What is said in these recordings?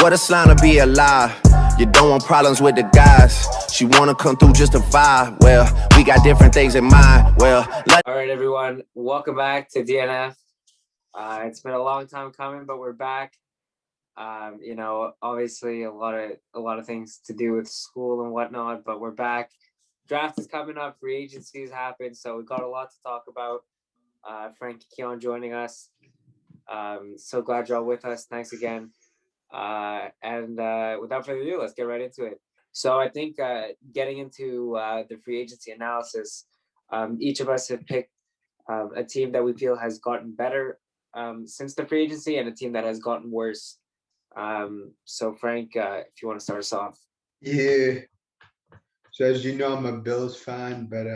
What a sign to be alive. You don't want problems with the guys. She wanna come through just to vibe. Well, we got different things in mind. Well, all right, everyone, welcome back to DNF. It's been a long time coming, but we're back. Obviously a lot of things to do with school and whatnot, but we're back. Draft is coming up, free agencies happen, so we've got a lot to talk about. Frank and Keon joining us. So glad you're all with us. Thanks again. And without further ado, let's get right into it. So I think getting into the free agency analysis, each of us have picked a team that we feel has gotten better since the free agency and a team that has gotten worse. So Frank, if you want to start us off. Yeah. So as you know, I'm a Bills fan, but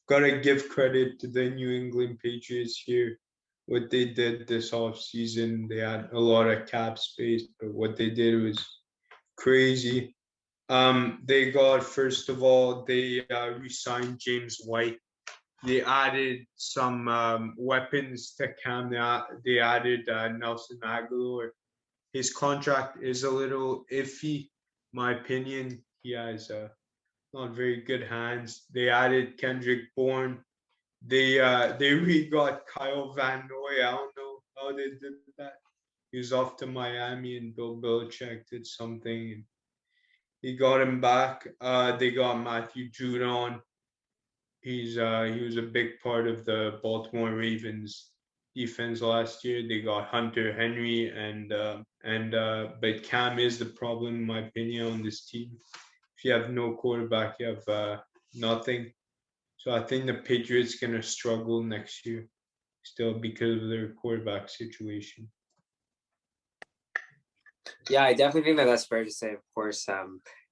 gotta give credit to the New England Patriots here. What they did this offseason, they had a lot of cap space, but what they did was crazy. They got, first of all, they re-signed James White. They added some weapons to Cam. They added Nelson Aguilar. His contract is a little iffy, my opinion. He has not very good hands. They added Kendrick Bourne. They re-got Kyle Van Noy. I don't know how they did that. He was off to Miami, and Bill Belichick did something, and he got him back. They got Matthew Judon. He was a big part of the Baltimore Ravens defense last year. They got Hunter Henry, but Cam is the problem, in my opinion, on this team. If you have no quarterback, you have nothing. So I think the Patriots gonna struggle next year, still because of their quarterback situation. Yeah, I definitely think that's fair to say. Of course,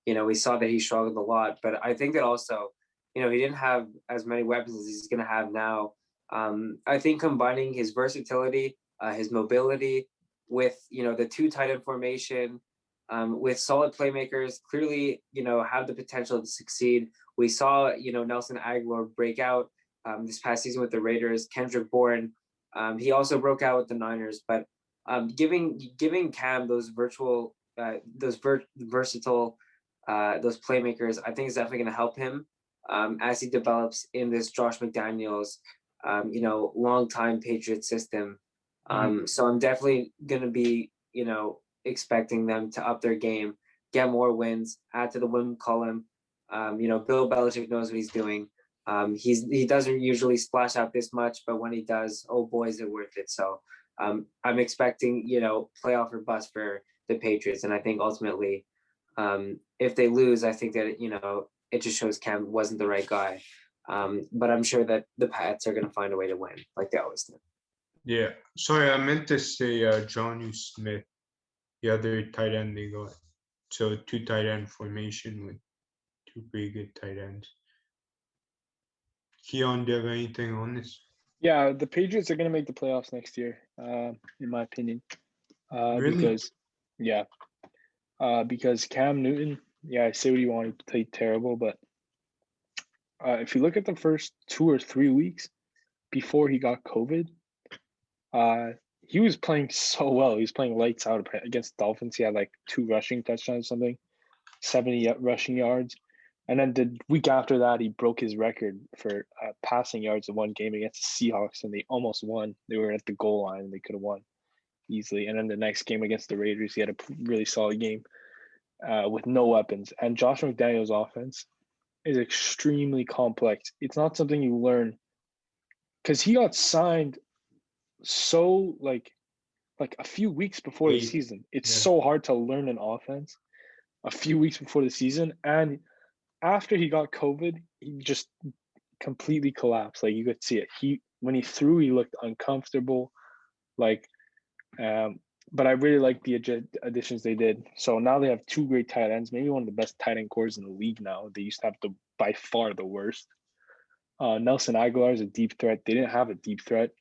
we saw that he struggled a lot, but I think that also, he didn't have as many weapons as he's going to have now. I think combining his versatility, his mobility with, the two tight end formation, with solid playmakers, clearly, have the potential to succeed. We saw, Nelson Aguilar break out this past season with the Raiders. Kendrick Bourne, he also broke out with the Niners, but giving Cam those versatile, those playmakers, I think is definitely going to help him as he develops in this Josh McDaniels, long-time Patriot system. So I'm definitely going to be, expecting them to up their game, get more wins, add to the win column. Bill Belichick knows what he's doing. He doesn't usually splash out this much, but when he does, oh boy, is it worth it. So I'm expecting, playoff or bust for the Patriots. And I think ultimately, if they lose, I think that, it just shows Cam wasn't the right guy. But I'm sure that the Pats are going to find a way to win like they always do. Yeah. Sorry, I meant to say Jonnu Smith, the other tight end they got. So 2 tight end formation with 2 pretty good tight ends. Keon, do you have anything on this? Yeah, the Patriots are going to make the playoffs next year, in my opinion. Really? Because Cam Newton, I say what you want, he played terrible, but if you look at the first 2 or 3 weeks before he got COVID, he was playing so well. He was playing lights out against the Dolphins. He had like 2 rushing touchdowns, 70 rushing yards. And then the week after that, he broke his record for passing yards in one game against the Seahawks, and they almost won. They were at the goal line, and they could have won easily. And then the next game against the Raiders, he had a really solid game with no weapons. And Josh McDaniels' offense is extremely complex. It's not something you learn because he got signed so like a few weeks before the season. It's so hard to learn an offense a few weeks before the season. And after he got COVID, he just completely collapsed. Like, you could see it. When he threw, he looked uncomfortable. But I really like the additions they did. So now they have 2 great tight ends, maybe one of the best tight end cores in the league now. They used to have by far the worst. Nelson Aguilar is a deep threat. They didn't have a deep threat.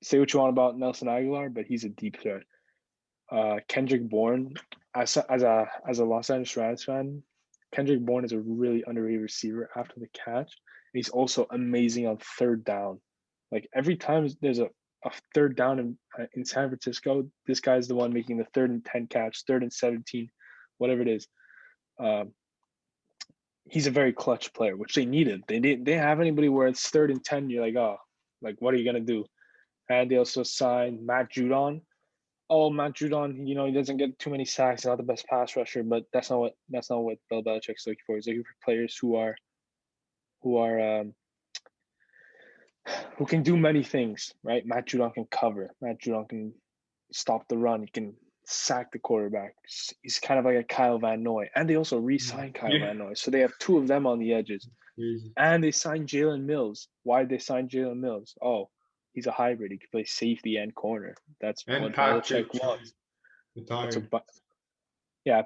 Say what you want about Nelson Aguilar, but he's a deep threat. Kendrick Bourne, as a Los Angeles Rams fan, Kendrick Bourne is a really underrated receiver after the catch. And he's also amazing on 3rd down. Like, every time there's a a third down in San Francisco, this guy's the one making the 3rd and 10 catch, 3rd and 17, whatever it is. He's a very clutch player, which they needed. They didn't have anybody where it's 3rd and 10. You're like, oh, like what are you gonna do? And they also signed Matt Judon. Oh, Matt Judon, he doesn't get too many sacks, not the best pass rusher, but that's not what Bill Belichick's looking for. He's looking for players who can do many things, right? Matt Judon can cover. Matt Judon can stop the run. He can sack the quarterback. He's kind of like a Kyle Van Noy. And they also re-signed Kyle Van Noy. So they have 2 of them on the edges. And they signed Jalen Mills. Why did they sign Jalen Mills? Oh, he's a hybrid. He can play safety and corner. That's what Belichick wants.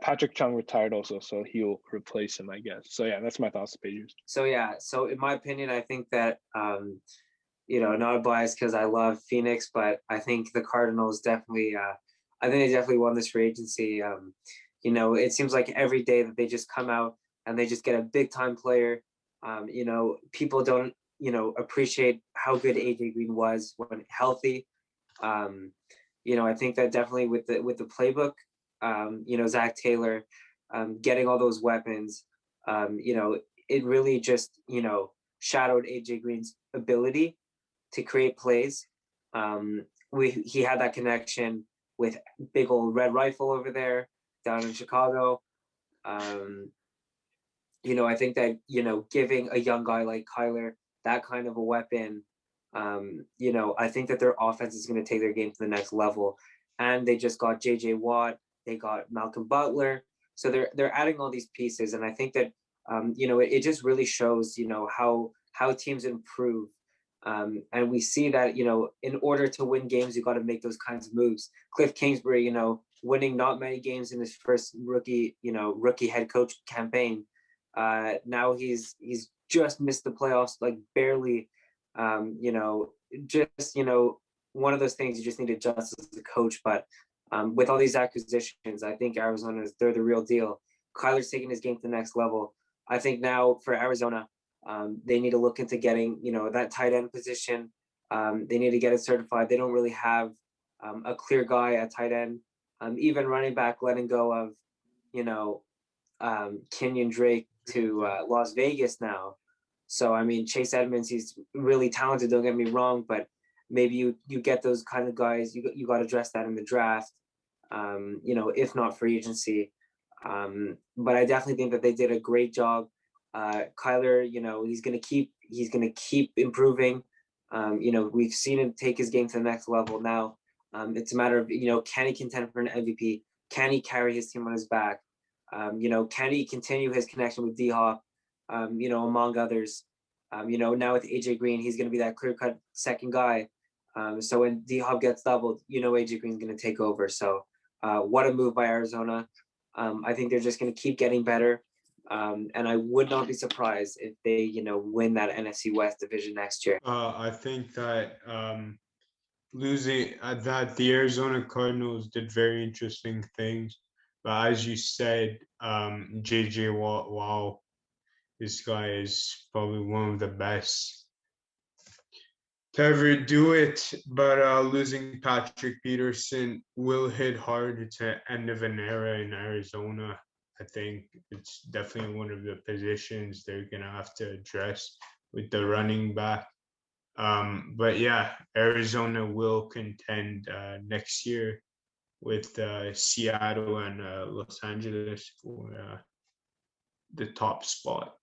Patrick Chung retired also, so he'll replace him, I guess. So yeah, that's my thoughts, Pages. So in my opinion, I think that not biased because I love Phoenix, but I think the Cardinals definitely they definitely won this free agency. It seems like every day that they just come out and they just get a big time player. People don't appreciate how good AJ Green was when healthy. I think that definitely with the playbook, Zach Taylor, getting all those weapons, it really just, shadowed AJ Green's ability to create plays. He had that connection with big old Red Rifle over there down in Chicago. I think that, giving a young guy like Kyler that kind of a weapon, I think that their offense is going to take their game to the next level. And they just got JJ Watt, they got Malcolm Butler. So they're adding all these pieces. And I think that, it just really shows, how teams improve. And we see that, in order to win games, you got to make those kinds of moves. Cliff Kingsbury, winning not many games in his first rookie head coach campaign. Now he's just missed the playoffs, like barely. One of those things you just need to adjust as a coach. But with all these acquisitions, I think they're the real deal. Kyler's taking his game to the next level. I think now for Arizona, they need to look into getting, that tight end position. They need to get it certified. They don't really have a clear guy at tight end. Even running back letting go of, Kenyon Drake to Las Vegas now. So, I mean, Chase Edmonds, he's really talented, don't get me wrong, but maybe you get those kind of guys, you got to address that in the draft, if not free agency. But I definitely think that they did a great job. Kyler, he's going to keep improving. We've seen him take his game to the next level now. It's a matter of, can he contend for an MVP? Can he carry his team on his back? Can he continue his connection with D-Hop, among others? Now with AJ Green, he's going to be that clear-cut second guy. So when D-Hop gets doubled, AJ Green's going to take over. So what a move by Arizona. I think they're just going to keep getting better. And I would not be surprised if they, win that NFC West division next year. I think that that the Arizona Cardinals did very interesting things. But as you said, JJ Watt, wow, this guy is probably one of the best to ever do it. But losing Patrick Peterson will hit hard. It's an end of an era in Arizona. I think it's definitely one of the positions they're going to have to address with the running back. But yeah, Arizona will contend next year with Seattle and Los Angeles for the top spot.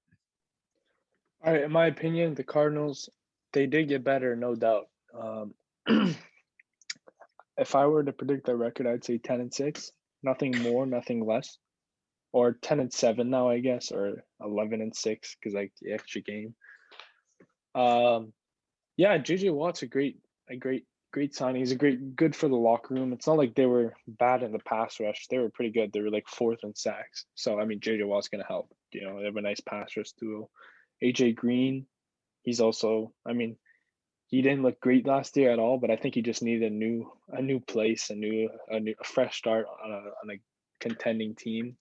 All right, in my opinion, the Cardinals, they did get better, no doubt. If I were to predict their record, I'd say 10-6, nothing more, nothing less, or 10-7 now, I guess, or 11-6 because like the extra game. Yeah, JJ Watt's a great signing. He's good for the locker room. It's not like they were bad in the pass rush. They were pretty good. They were like 4th in sacks. So I mean, JJ Watt's gonna help. They have a nice pass rush duo. AJ Green, he's also. I mean, he didn't look great last year at all, but I think he just needed a new place, a fresh start on a contending team.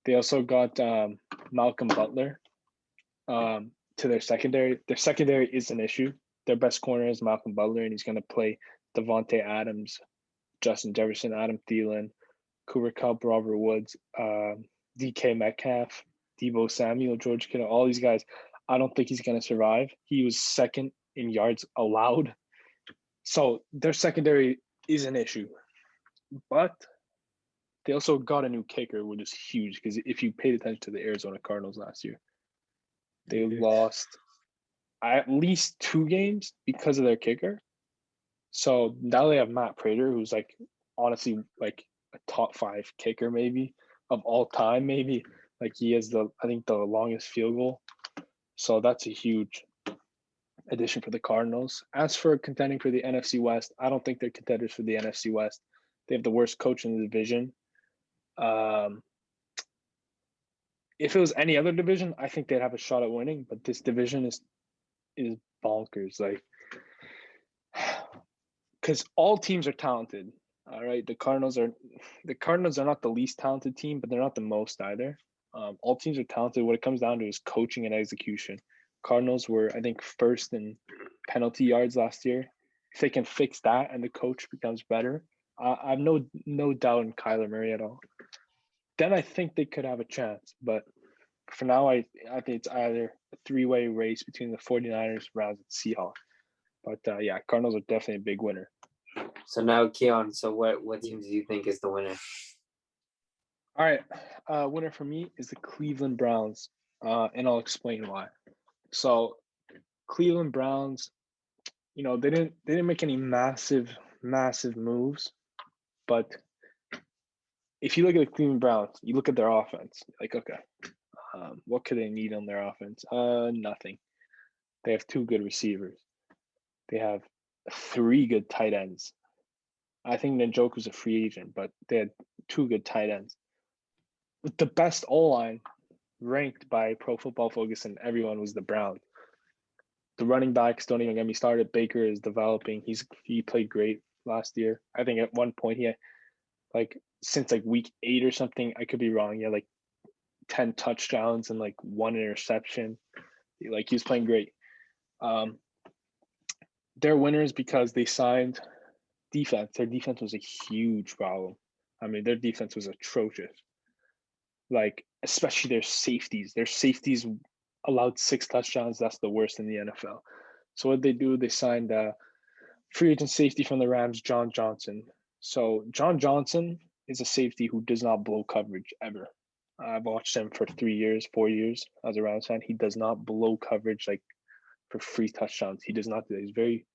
They also got Malcolm Butler to their secondary. Their secondary is an issue. their best corner is Malcolm Butler, and he's going to play Devontae Adams, Justin Jefferson, Adam Thielen, Cooper Kupp, Robert Woods, DK Metcalf, Debo Samuel, George Kittle, all these guys. I don't think he's going to survive. He was second in yards allowed. So their secondary is an issue. But they also got a new kicker, which is huge because if you paid attention to the Arizona Cardinals last year, they lost at least 2 games because of their kicker. So now they have Matt Prater, who's like honestly like a top 5 kicker maybe of all time, maybe. Like he has the longest field goal. So that's a huge addition for the Cardinals. As for contending for the NFC West, I don't think they're contenders for the NFC West. They have the worst coach in the division. If it was any other division, I think they'd have a shot at winning. But this division is bonkers. Like, because all teams are talented. All right, the Cardinals are not the least talented team, but they're not the most either. All teams are talented. What it comes down to is coaching and execution. Cardinals were, I think, first in penalty yards last year. If they can fix that and the coach becomes better, I have no doubt in Kyler Murray at all. Then I think they could have a chance. But for now, I think it's either a 3-way race between the 49ers, Browns, and Seahawks. But yeah, Cardinals are definitely a big winner. So now, Keon, so what team do you think is the winner? All right, winner for me is the Cleveland Browns, and I'll explain why. So, Cleveland Browns, they didn't make any massive moves, but if you look at the Cleveland Browns, you look at their offense, like, okay, what could they need on their offense? Nothing. They have 2 good receivers. They have 3 good tight ends. I think Njoku's a free agent, but they had 2 good tight ends. With the best O-line ranked by Pro Football Focus and everyone was the Browns. The running backs, don't even get me started. Baker is developing. He played great last year. I think at one point he had since week 8 or something. I could be wrong. He had 10 touchdowns and 1 interception. He was playing great. They're winners because they signed defense. Their defense was a huge problem. I mean, their defense was atrocious. Especially their safeties. Their safeties allowed 6 touchdowns. That's the worst in the NFL. So what they do, they signed free agent safety from the Rams, John Johnson. So John Johnson is a safety who does not blow coverage ever. I've watched him for 3 years, 4 years as a Rams fan. He does not blow coverage for free touchdowns. He does not do that. He's very,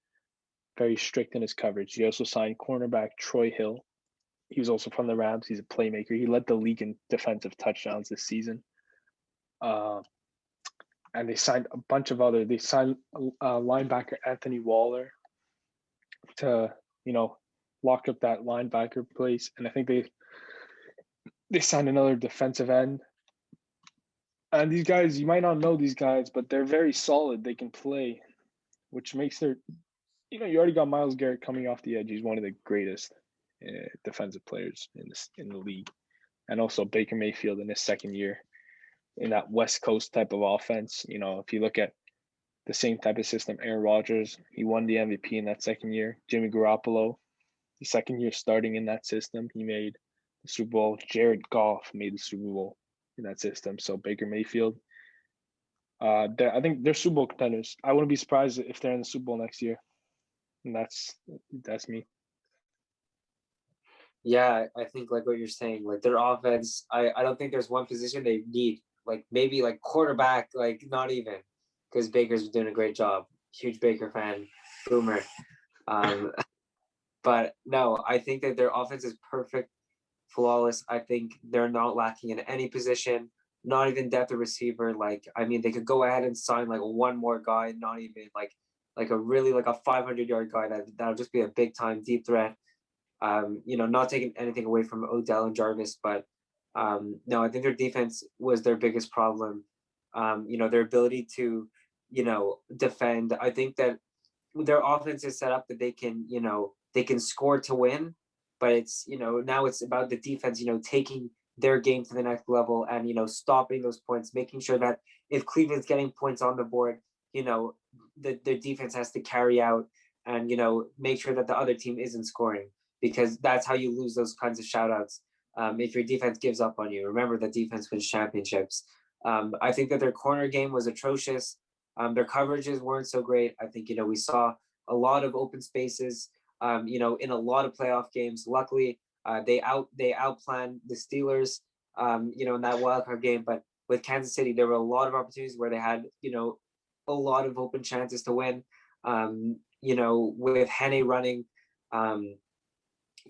very strict in his coverage. He also signed cornerback Troy Hill. He was also from the Rams. He's a playmaker. He led the league in defensive touchdowns this season. And they signed a bunch of other. They signed linebacker Anthony Waller to, lock up that linebacker place. And I think they signed another defensive end. And these guys, you might not know these guys, but they're very solid. They can play, which makes their, you already got Myles Garrett coming off the edge. He's one of the greatest defensive players in the league. And also Baker Mayfield in his second year in that West Coast type of offense. If you look at the same type of system, Aaron Rodgers, he won the MVP in that second year. Jimmy Garoppolo, the second year starting in that system, he made the Super Bowl. Jared Goff made the Super Bowl in that system. So Baker Mayfield, I think they're Super Bowl contenders. I wouldn't be surprised if they're in the Super Bowl next year. And that's me. Yeah, I think what you're saying, their offense, I don't think there's one position they need, maybe quarterback, not even, because Baker's doing a great job. Huge Baker fan, boomer. But no, I think that their offense is perfect, flawless. I think they're not lacking in any position, not even depth of receiver. They could go ahead and sign one more guy, not even a really a 500-yard guy that'll just be a big time deep threat. Not taking anything away from Odell and Jarvis, but no, I think their defense was their biggest problem. Their ability to, defend. I think that their offense is set up that they can score to win, but it's, now it's about the defense, taking their game to the next level and, stopping those points, making sure that if Cleveland's getting points on the board, their defense has to carry out and make sure that the other team isn't scoring, because that's how you lose those kinds of shoutouts. If your defense gives up on you, remember that defense wins championships. I think that their corner game was atrocious. Their coverages weren't so great. I think we saw a lot of open spaces. In a lot of playoff games. Luckily, they outplanned the Steelers. In that wildcard game, but with Kansas City, there were a lot of opportunities where they had a lot of open chances to win. With Henne running, on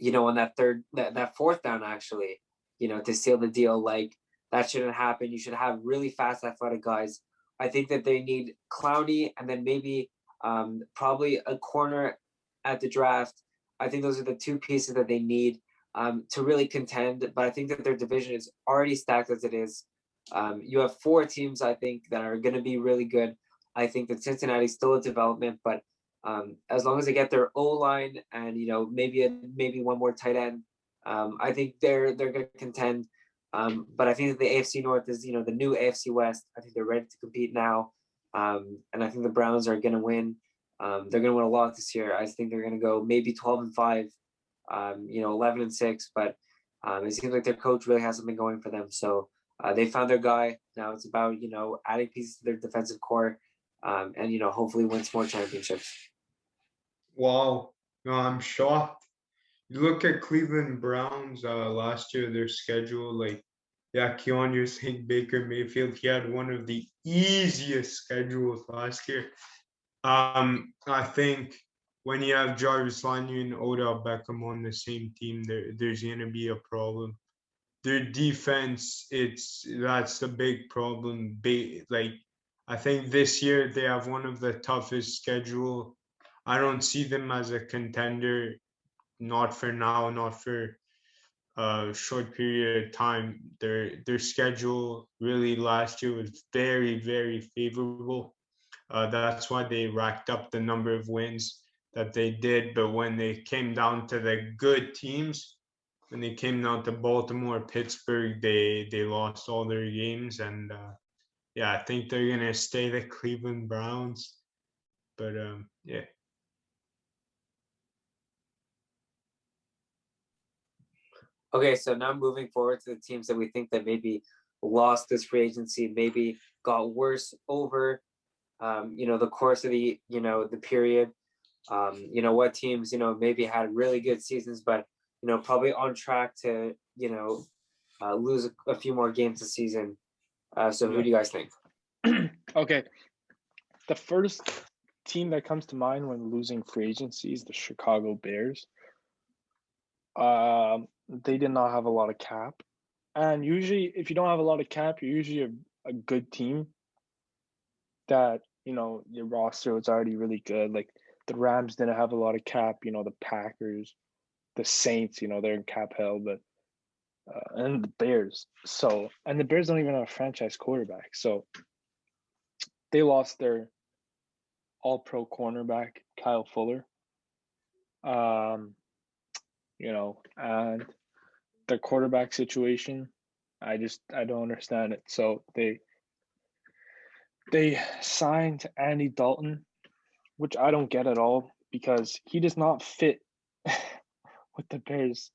that fourth down, actually, to seal the deal. Like, that shouldn't happen. You should have really fast, athletic guys. I think that they need Clowney and then maybe probably a corner at the draft. I think those are the two pieces that they need to really contend. But I think that their division is already stacked as it is. You have 4 teams, I think, that are going to be really good. I think that Cincinnati's still a development, but as long as they get their O-line and maybe one more tight end, I think they're going to contend. But I think that the AFC North is the new AFC West. I think they're ready to compete now, and I think the Browns are going to win. They're going to win a lot this year. I think they're going to go maybe 12-5, 11-6. But it seems like their coach really has something going for them. So they found their guy. Now it's about adding pieces to their defensive core, and hopefully win some more championships. Wow, no, I'm shocked. You look at Cleveland Browns last year, their schedule, Keon, you're saying Baker Mayfield, he had one of the easiest schedules last year. I think when you have Jarvis Landry and Odell Beckham on the same team, there's going to be a problem. Their defense, that's the big problem. I think this year they have one of the toughest schedule. I don't see them as a contender, not for now, not for a short period of time. Their schedule really last year was very, very favorable. That's why they racked up the number of wins that they did. But when they came down to the good teams, when they came down to Baltimore, Pittsburgh, they lost all their games. And I think they're going to stay the Cleveland Browns. But yeah. Okay, so now moving forward to the teams that we think that maybe lost this free agency, maybe got worse over the course of the period. What teams maybe had really good seasons, but probably on track to lose a few more games this season. So who do you guys think? Okay, the first team that comes to mind when losing free agency is the Chicago Bears. They did not have a lot of cap, and usually if you don't have a lot of cap, you're usually a good team that your roster was already really good. Like the Rams didn't have a lot of cap, the Packers, the Saints, they're in cap hell, but and the Bears. So, and the Bears don't even have a franchise quarterback, so they lost their all-pro cornerback Kyle Fuller. And their quarterback situation, I don't understand it. So they signed Andy Dalton, which I don't get at all, because he does not fit with the Bears.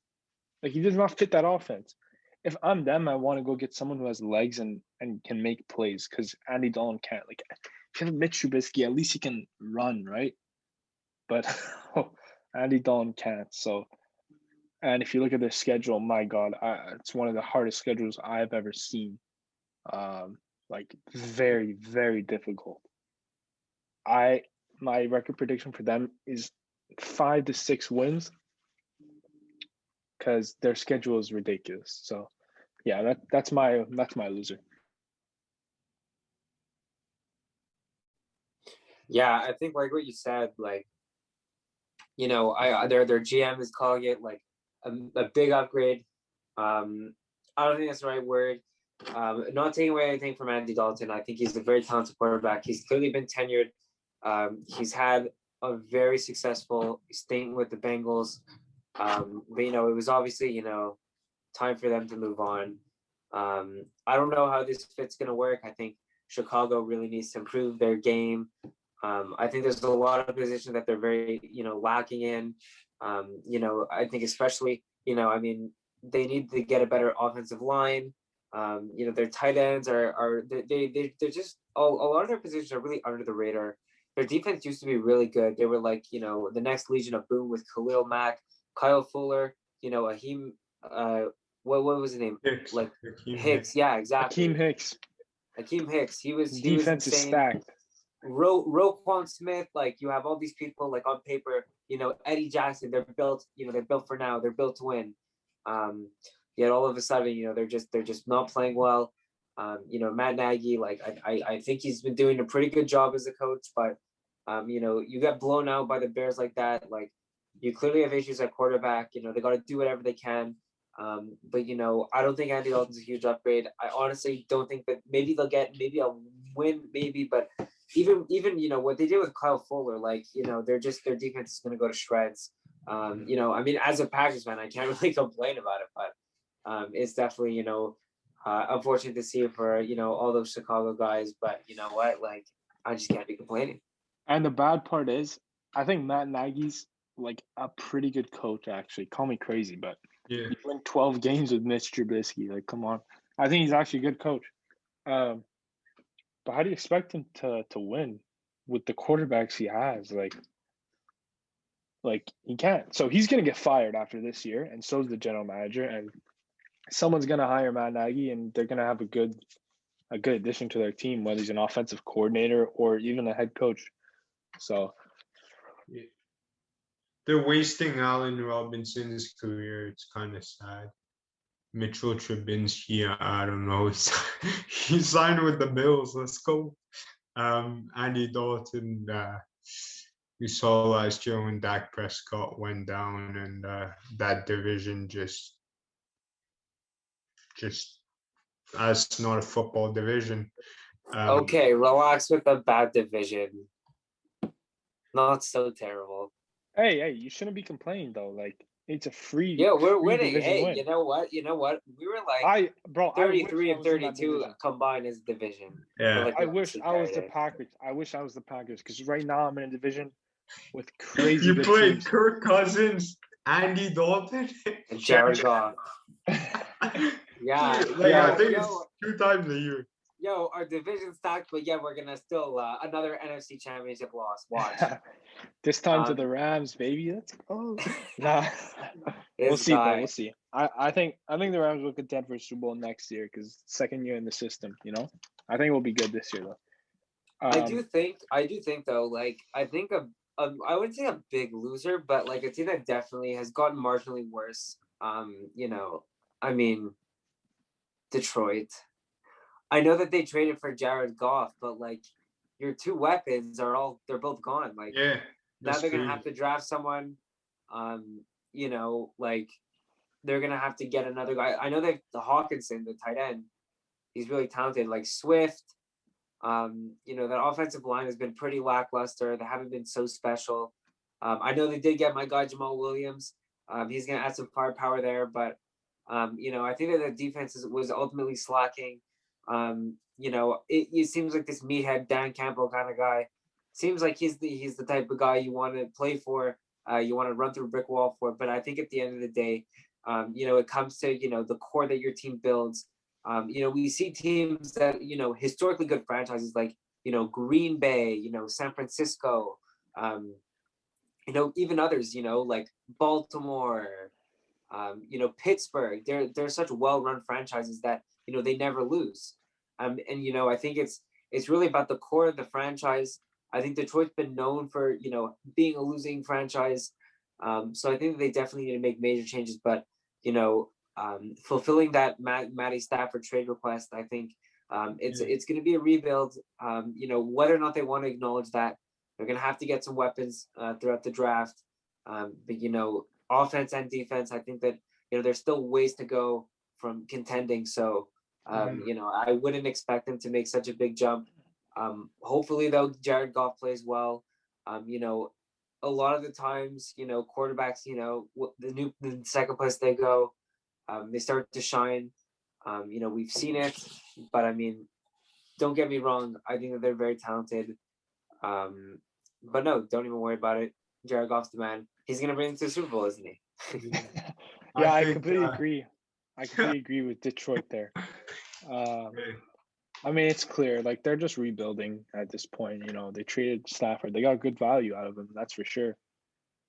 Like, he does not fit that offense. If I'm them, I want to go get someone who has legs and can make plays, because Andy Dalton can't. Like, if you have Mitch Trubisky, at least he can run, right? But Andy Dalton can't. So, and if you look at their schedule, my God, it's one of the hardest schedules I've ever seen. Very, very difficult. My record prediction for them is 5 to 6 wins, because their schedule is ridiculous. So, yeah, that's my loser. Yeah, I think like what you said, their GM is calling it like a big upgrade. I don't think that's the right word. Not taking away anything from Andy Dalton. I think he's a very talented quarterback. He's clearly been tenured. He's had a very successful stint with the Bengals. But it was obviously time for them to move on. I don't know how this fit's gonna work. I think Chicago really needs to improve their game. I think there's a lot of positions that they're very, lacking in. I think especially, I mean, they need to get a better offensive line. Their tight ends they're just a lot of their positions are really under the radar. Their defense used to be really good. They were like, the next Legion of Boom with Khalil Mack, Kyle Fuller, Aheem, what was his name? Hicks. Like Hakeem Hicks. Yeah, exactly. Akeem Hicks. Akeem Hicks. He was Defense is insane. stacked. Roquan Smith, like you have all these people like on paper, Eddie Jackson, they're built for now, they're built to win. Yet all of a sudden, they're just not playing well. Matt Nagy, like I think he's been doing a pretty good job as a coach, but you get blown out by the Bears like that. Like you clearly have issues at quarterback. They got to do whatever they can. But I don't think Andy Dalton's a huge upgrade. I honestly don't think that maybe they'll get maybe a win, maybe, but even what they did with Kyle Fuller, like their defense is going to go to shreds. I mean, as a Packers fan, I can't really complain about it, but it's definitely unfortunate to see it for all those Chicago guys. But you know what, like I just can't be complaining. And the bad part is, I think Matt Nagy's like a pretty good coach. Actually, call me crazy, but Yeah. he won 12 games with Mitch Trubisky. Like, come on, I think he's actually a good coach. But how do you expect him to win with the quarterbacks he has? Like he can't. So he's gonna get fired after this year, and so is the general manager, and someone's gonna hire Matt Nagy, and they're gonna have a good addition to their team, whether he's an offensive coordinator or even a head coach. So they're wasting Allen Robinson's career. It's kind of sad. Mitchell Trubinsky, I don't know. He signed with the Bills. Let's go. Andy Dalton, we saw last year when Dak Prescott went down, and that division just that's not a football division. Okay, relax with the bad division. Not so terrible. hey, you shouldn't be complaining though. Like it's a free. Yeah, we're free winning. division Hey, win. you know what? We were like 33 and 32 combined as division. Yeah, like I wish I was the Packers. I wish I was the Packers because right now I'm in a division with crazy you good played teams. Kirk Cousins, Andy Dalton, and Jared Goff. Yeah, I think it's 2 times a year. Our division stacked, but yeah, we're gonna still another NFC Championship loss. Watch. This time to the Rams, baby. Let's go. Nah, we'll see, bro. We'll see. I think the Rams will contend for Super Bowl next year because second year in the system. I think we'll be good this year though. I do think though. Like I think I wouldn't say a big loser, but like a team that definitely has gotten marginally worse. I mean, Detroit. I know that they traded for Jared Goff, but like your 2 weapons they're both gone. Like now they're gonna have to draft someone. Like they're gonna have to get another guy. I know that the Hawkinson, the tight end, he's really talented. Like Swift, that offensive line has been pretty lackluster. They haven't been so special. I know they did get my guy Jamal Williams. He's gonna add some firepower there, but I think that the defense was ultimately slacking. It seems like this meathead Dan Campbell kind of guy. Seems like he's the type of guy you want to play for. You want to run through a brick wall for. But I think at the end of the day, it comes to the core that your team builds. We see teams that historically good franchises like Green Bay, San Francisco, even others, like Baltimore, Pittsburgh. They're such well-run franchises that they never lose. And I think it's really about the core of the franchise. I think Detroit's been known for being a losing franchise. So I think they definitely need to make major changes. But fulfilling that Matty Stafford trade request, I think it's going to be a rebuild. Whether or not they want to acknowledge that, they're going to have to get some weapons throughout the draft. But offense and defense, I think that there's still ways to go from contending. So I wouldn't expect them to make such a big jump. Hopefully though, Jared Goff plays well. A lot of the times, quarterbacks, the second place they go, they start to shine. We've seen it, but I mean, don't get me wrong. I think that they're very talented. But no, don't even worry about it. Jared Goff's the man. He's gonna bring them to the Super Bowl, isn't he? Yeah, I think, completely agree. I completely agree with Detroit there. I mean, it's clear, like they're just rebuilding at this point. You know, they traded Stafford. They got good value out of him, that's for sure.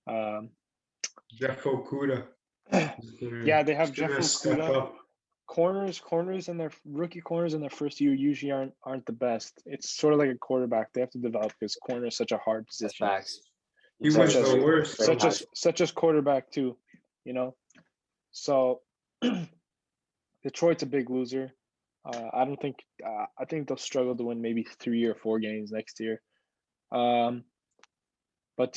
Jeff Okuda. Yeah, they have He's gonna Jeff step Okuda. up. Corners and their rookie corners in their first year usually aren't the best. It's sort of like a quarterback. They have to develop because corner is such a hard That's position. facts. He was Such the as- worst. Such as quarterback too, you know. So Detroit's a big loser. I don't think. I think they'll struggle to win maybe 3 or 4 games next year. But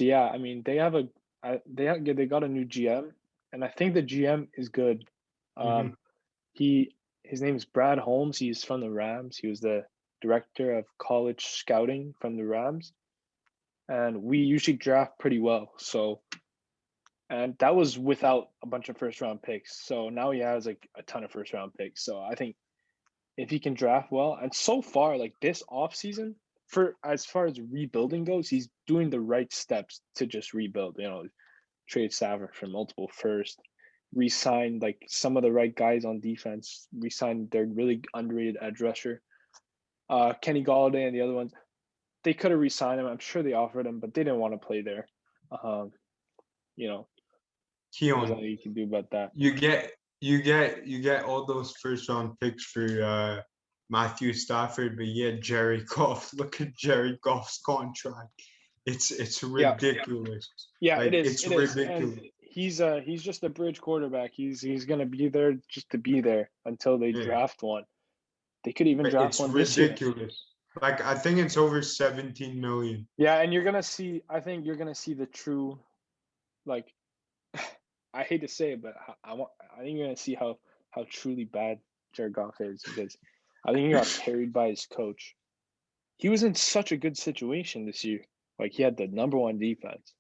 yeah, I mean they got a new GM, and I think the GM is good. His name is Brad Holmes. He's from the Rams. He was the director of college scouting from the Rams, and we usually draft pretty well. So, and that was without a bunch of first round picks. So now he has like a ton of first round picks. So I think if he can draft well, and so far like this offseason, for as far as rebuilding goes, he's doing the right steps to just rebuild. You know, trade Stafford for multiple first, re-signed like some of the right guys on defense, re-signed their really underrated edge rusher. Kenny Galladay and the other ones, they could have re-signed him. I'm sure they offered him, but they didn't want to play there. You know, there's nothing you can do about that. You get all those first round picks for Matthew Stafford, but yeah, Jared Goff. Look at Jared Goff's contract. It's ridiculous. Yeah, like, it is. It's it is. ridiculous. And he's just a bridge quarterback. He's gonna be there just to be there until they draft one. They could even draft It's one this year. ridiculous. Like I think it's over 17 million. Yeah, and you're gonna see. I think you're gonna see the true, like, I hate to say it, but I think you're gonna see how truly bad Jared Goff is, because I think he got carried by his coach. He was in such a good situation this year. Like he had the number 1 defense,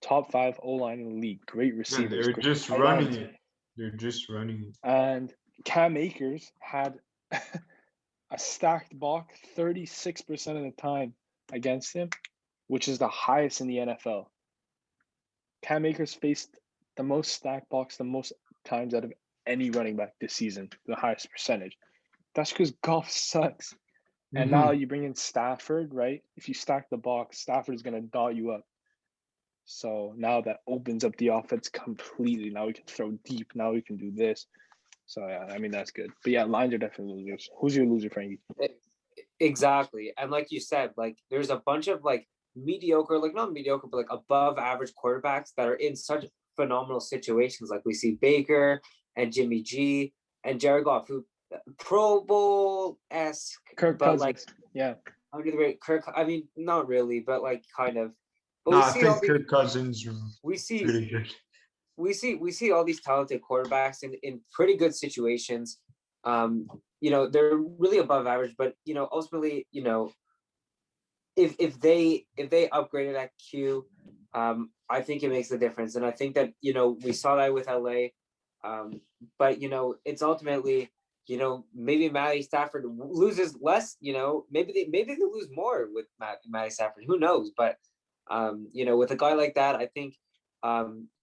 top 5 O-line in the league, great receivers. They're great just tight running ends. it. They're just running it. And Cam Akers had a stacked box 36% of the time against him, which is the highest in the NFL. Cam Akers faced the most stacked box the most times out of any running back this season, the highest percentage. That's because Goff sucks. And now you bring in Stafford, right? If you stack the box, Stafford is going to dot you up. So now that opens up the offense completely. Now we can throw deep. Now we can do this. So yeah, I mean that's good. But yeah, lines are definitely losers. Who's your loser, Frankie? Exactly. And like you said, like there's a bunch of like mediocre, like not mediocre, but like above average quarterbacks that are in such phenomenal situations. Like we see Baker and Jimmy G and Jared Goff, who Pro Bowl-esque, Kirk but Cousins. like under the rate Kirk. I mean, not really, but like kind of. But I think Kirk Cousins. We see pretty good. we see all these talented quarterbacks in pretty good situations. You know, they're really above average, but you know, ultimately, you know, if they upgraded at Q, I think it makes a difference. And I think that, you know, we saw that with LA. But you know, it's ultimately, you know, maybe Matty Stafford loses less, you know, maybe they lose more with Matty Stafford. Who knows? But you know, with a guy like that, I think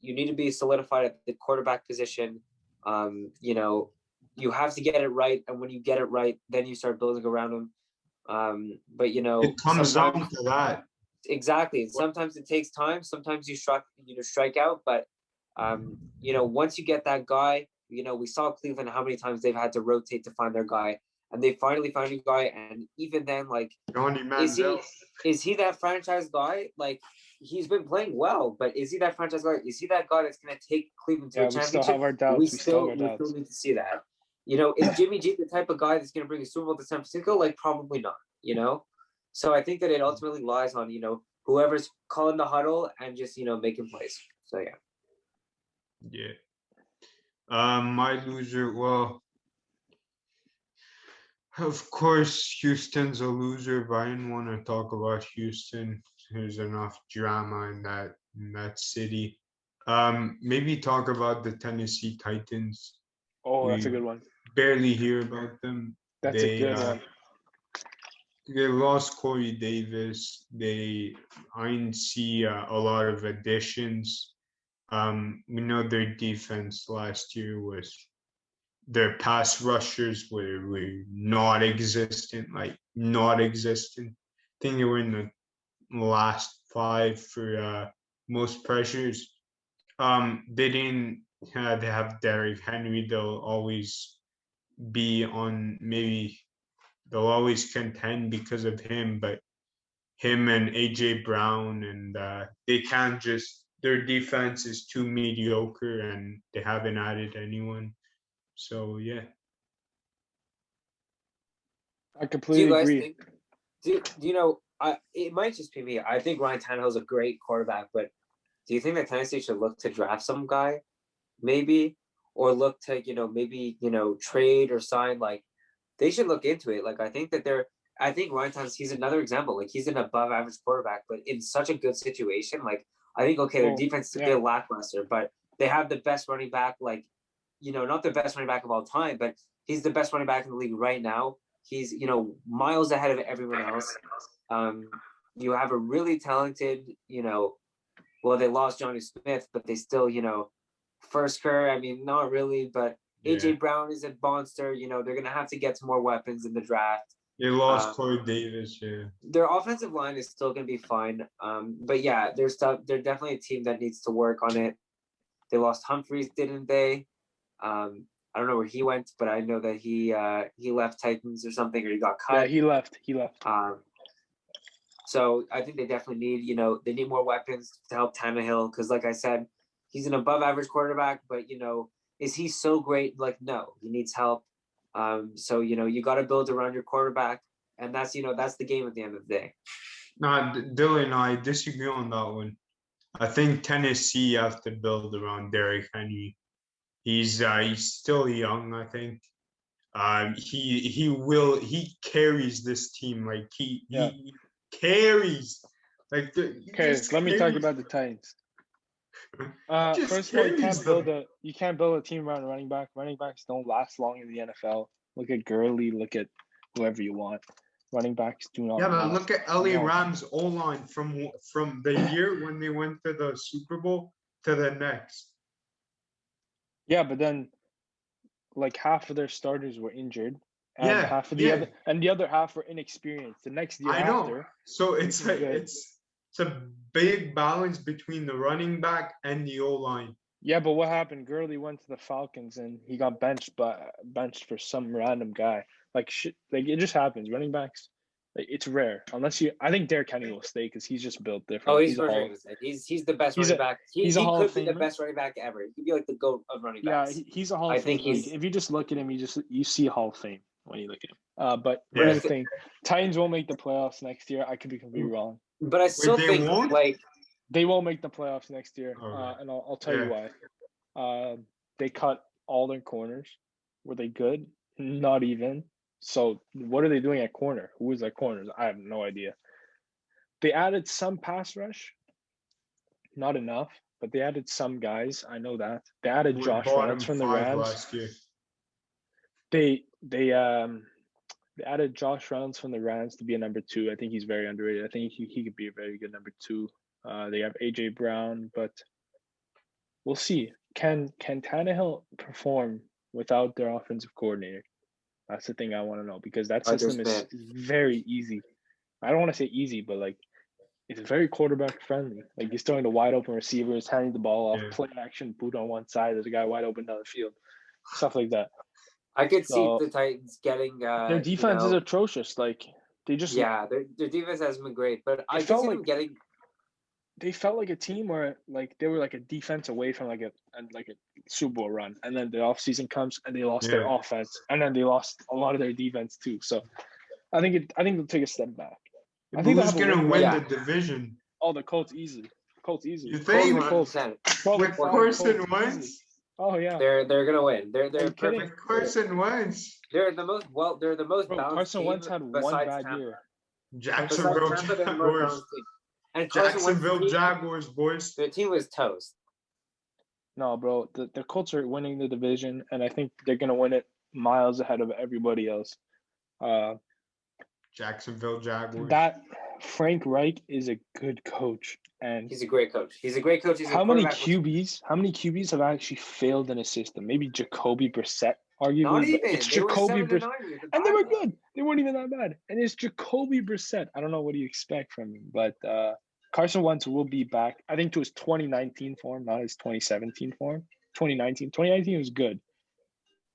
you need to be solidified at the quarterback position. You know, you have to get it right, and when you get it right, then you start building around him. But you know, It comes down to that. Exactly. Sometimes it takes time. Sometimes you strike out, but you know, once you get that guy, you know, we saw Cleveland how many times they've had to rotate to find their guy, and they finally found a guy. And even then, like, is he that franchise guy? Like, he's been playing well, but is he that franchise guy? Is he that guy that's going to take Cleveland to a championship? We still have our doubts. We still need to see that. You know, is Jimmy G the type of guy that's going to bring a Super Bowl to San Francisco? Like, probably not. You know, so I think that it ultimately lies on, you know, whoever's calling the huddle and just, you know, making plays. So yeah. Yeah. My loser, well, of course, Houston's a loser, but I didn't want to talk about Houston. There's enough drama in that city. Maybe talk about the Tennessee Titans. Oh, that's a good one. Barely hear about them. That's a good one. They lost Corey Davis. I didn't see a lot of additions. We know their defense last year was their pass rushers were non-existent, like non-existent. I think they were in the last 5 for most pressures. They didn't have Derrick Henry. They'll always contend because of him, but him and AJ Brown and they can't just their defense is too mediocre and they haven't added anyone. So yeah. I Do completely you guys agree. think? Do you know? It might just be me. I think Ryan Tannehill's a great quarterback, but do you think that Tennessee should look to draft some guy, maybe, or look to maybe trade or sign? Like they should look into it. Like I think that I think Ryan Tannehill's he's another example. Like he's an above average quarterback, but in such a good situation. Like I think okay, their Well, defense is a yeah. bit lackluster, but they have the best running back. Like not the best running back of all time, but he's the best running back in the league right now. He's miles ahead of everyone else. You have a really talented, well, they lost Johnny Smith, but they still, first Kerr. I mean, not really, but AJ Brown is a monster. They're gonna have to get some more weapons in the draft. They lost Corey Davis, Their offensive line is still gonna be fine. But yeah, they're definitely a team that needs to work on it. They lost Humphreys, didn't they? I don't know where he went, but I know that he left Titans or something, or he got cut. Yeah, he left. So I think they definitely need, they need more weapons to help Tannehill because, like I said, he's an above-average quarterback. But is he so great? Like, no, he needs help. So you got to build around your quarterback, and that's the game at the end of the day. No, Dylan, I disagree on that one. I think Tennessee has to build around Derrick Henry. He's still young, I think. He carries this team like he carries like Okay, let me talk about the Titans. First of all, you can't build a team around a running back. Running backs don't last long in the NFL. Look at Gurley, look at whoever you want. Running backs do not. Yeah, but look at LA Rams O-line from the year when they went to the Super Bowl to the next. Yeah, but then like half of their starters were injured, and half of the other half were inexperienced. The next year after, so it's a big balance between the running back and the O-line. Yeah, but what happened? Gurley went to the Falcons and he got benched for some random guy. Like shit, like it just happens. Running backs, like, it's rare unless you. I think Derrick Henry will stay because he's just built different. Oh, he's the best running back. He could be the best running back ever. He could be like the GOAT of running backs. Yeah, he's a Hall of Fame. If you just look at him, you see Hall of Fame when you look at him. But here's the thing: Titans won't make the playoffs next year. I could be completely wrong. But I still think they won't make the playoffs next year, and I'll tell you why. They cut all their corners. Were they good? Not even. So what are they doing at corner? Who is at corners? I have no idea. They added some pass rush. Not enough, but they added some guys. I know that. They added Josh Reynolds from the Rams. Last year. They added Josh Reynolds from the Rams to be a number 2. I think he's very underrated. I think he could be a very good number 2. They have AJ Brown, but we'll see. Can Tannehill perform without their offensive coordinator? That's the thing I want to know because that system is very easy. I don't want to say easy, but like it's very quarterback friendly. Like he's throwing to wide open receivers, handing the ball off, play action, boot on one side. There's a guy wide open down the field, stuff like that. I could see the Titans getting their defense is atrocious. Like they just their defense hasn't been great, but I felt like them getting. They felt like a team where like they were like a defense away from like a Super Bowl run, and then the offseason comes and they lost their offense, and then they lost a lot of their defense too. So I think they'll take a step back. I think who's gonna win the division? Oh, the Colts easily. You think? With Carson Wentz? Oh yeah. They're gonna win. They're perfect. Carson Wentz. They're the most balanced. Carson Wentz had one bad year. Jacksonville Jaguars. And Jacksonville Jaguars, boys. Their team was toast. No, bro. The Colts are winning the division, and I think they're gonna win it miles ahead of everybody else. Jacksonville Jaguars. That Frank Reich is a good coach, and He's a great coach. He's a great coach. He's a how many quarterback QBs? How many QBs have actually failed in a system? Maybe Jacoby Brissett, arguably. Not but even. it's They were Jacoby 7-9 Brissett, with the and they were backup. good. They weren't even that bad. And it's Jacoby Brissett. I don't know what do you expect from him, but Carson Wentz will be back. I think to his 2019 form, not his 2017 form. 2019 was good.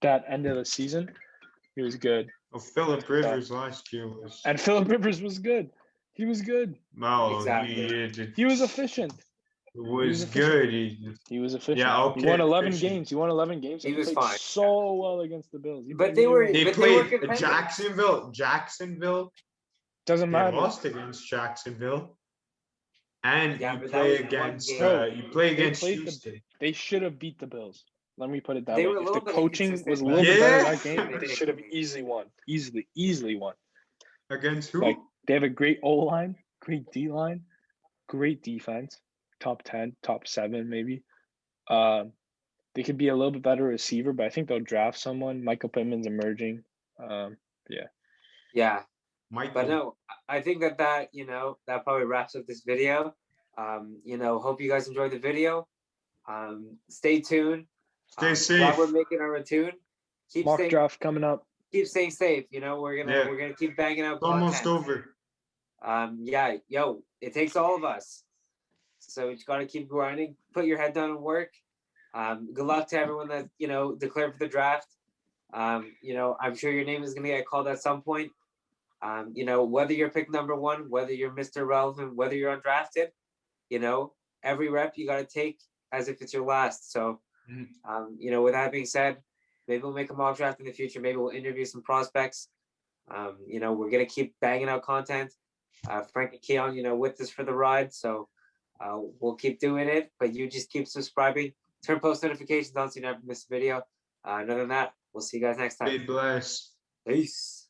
That end of the season, he was good. Oh, Philip Rivers last year was. And Philip Rivers was good. He was good. No, Exactly. He was efficient. It was efficient. good. He was efficient. Yeah, okay. He won 11 efficient. games. He won 11 games. He And was played fine. so well against the Bills. He But played they really were- well. They But they were played competitive. Jacksonville. Doesn't They matter. lost against Jacksonville. And Yeah, you but that play was one against game. They Houston. They should have beat the Bills. Let me put it that They way. were a If the little bit coaching inconsistent, was a but- little bit better Yeah. that game, they should have easily won. Easily won. Against who? Like they have a great O line, great D line, great defense, top 10, top 7 maybe. They could be a little bit better receiver, but I think they'll draft someone. Michael Pittman's emerging. Yeah. Michael. But no, I think that that probably wraps up this video. Hope you guys enjoyed the video. Stay tuned. Stay safe. While we're making our tune, Mock draft coming up. keep staying safe. We're gonna keep banging out It's almost content. over. It takes all of us. So you gotta keep grinding, put your head down and work. Good luck to everyone that declared for the draft. I'm sure your name is gonna get called at some point. Whether you're pick number 1, whether you're Mr. Relevant, whether you're undrafted, every rep you gotta take as if it's your last. So with that being said, maybe we'll make a mock draft in the future. Maybe we'll interview some prospects. We're gonna keep banging out content. Frank and Keon, with us for the ride. So we'll keep doing it. But you just keep subscribing, turn post notifications on so you never miss a video. Other than that, we'll see you guys next time. Be blessed. Peace.